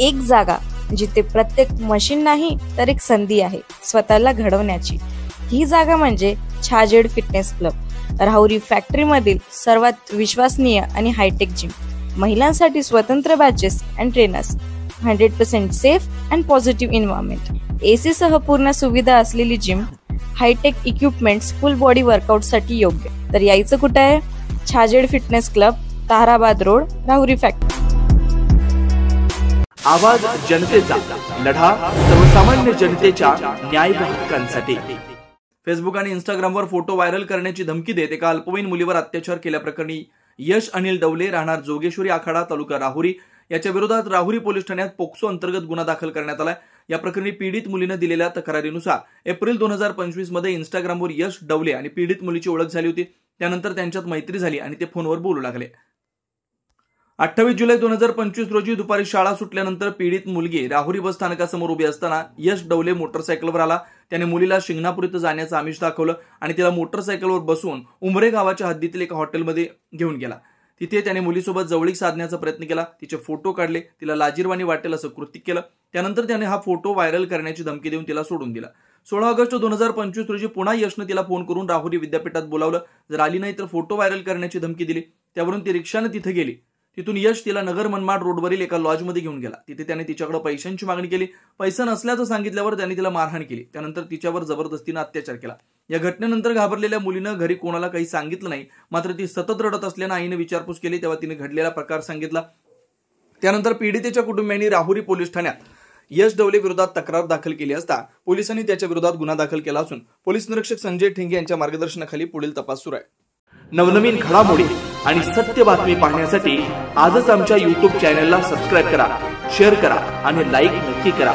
एक जागा जिथे प्रत्येक मशीन नाही तर एक संधी आहे स्वतःला घडवण्याची। ही जागा म्हणजे Chhajed fitness club, Rahuri factory मधील सर्वात विश्वसनीय आणि हायटेक जिम। महिलांसाठी स्वतंत्र batches and trainers, 100% safe and positive environment, AC सह पूर्ण सुविधा असलेली gym, hitech equipments, full body workout साठी योग्य। तर यायचं कुठे आहे? Chhajed fitness club, Tarabad road, Rahuri factory. आवाज जनतेचा, लढा सर्वसामान्य जनतेच्या न्याय व हक्कांसाठी। फेसबुक आणि इंस्टाग्रामवर फोटो व्हायरल करण्याची धमकी देत एका अल्पवयीन मुलीवर अत्याचार केल्याप्रकरणी यश अनिल डवले, राहणार जोगेश्वरी आखाडा, तालुका राहुरी, याच्या विरोधात राहुरी पोलीस ठाण्यात पोक्सो अंतर्गत गुन्हा दाखल करण्यात आलाय। या प्रकरणी पीडित मुलीने दिलेल्या तक्रारीनुसार एप्रिल 2025 मध्ये इंस्टाग्रामवर यश डवले आणि पीडित मुलीची ओळख झाली होती। त्यानंतर त्यांच्यात मैत्री झाली आणि ते फोनवर बोलू लागले। 28 जुलै 2025 रोजी दुपारी शाळा सुटल्यानंतर पीडित मुलगी राहुरी बस स्थानकासमोर उभी असताना यश डवले मोटरसायकलवर आला। त्याने मुलीला शिंगणापूर इथं जाण्याचं आमिष दाखवलं आणि तिला मोटरसायकलवर बसवून उमरे गावाच्या हद्दीतील एका हॉटेलमध्ये घेऊन गेला। तिथे त्याने मुलीसोबत जवळीक साधण्याचा प्रयत्न केला, तिचे फोटो काढले, तिला लाजिरवाणी वाटेल असं कृत्य केलं। त्यानंतर त्याने हा फोटो व्हायरल करण्याची धमकी देऊन तिला सोडून दिला। 16 ऑगस्ट 2025 रोजी पुन्हा यशने तिला फोन करून राहुरी विद्यापीठात बोलावलं, जर आली नाही तर फोटो व्हायरल करण्याची धमकी दिली। त्यावरून ती रिक्षाने तिथे गेली। तिथून यश तिला नगर मनमाड रोडवरील एका लॉजमध्ये घेऊन गेला। तिथे त्याने तिच्याकडे पैशांची मागणी केली। पैसा नसल्याचं सांगितल्यावर त्याने तिला मारहाण केली। त्यानंतर तिच्यावर जबरदस्तीने अत्याचार केला। या घटनेनंतर घाबरलेल्या मुलीनं घरी कोणाला काही सांगितलं नाही, मात्र ती सतत रडत असल्यानं आईने विचारपूस केली, तेव्हा तिने घडलेला प्रकार सांगितला। त्यानंतर पीडितेच्या कुटुंबियांनी राहुरी पोलीस ठाण्यात यश डवले विरोधात तक्रार दाखल केली असता पोलिसांनी त्याच्या विरोधात गुन्हा दाखल केला असून पोलीस निरीक्षक संजय ठेंगे यांच्या मार्गदर्शनाखाली पुढील तपास सुरू आहे। नवनवीन घडामोडी आणि सत्य बातमी पाहण्यासाठी आजच आमच्या YouTube चॅनलला सबस्क्राइब करा, शेअर करा आणि लाईक नक्की करा।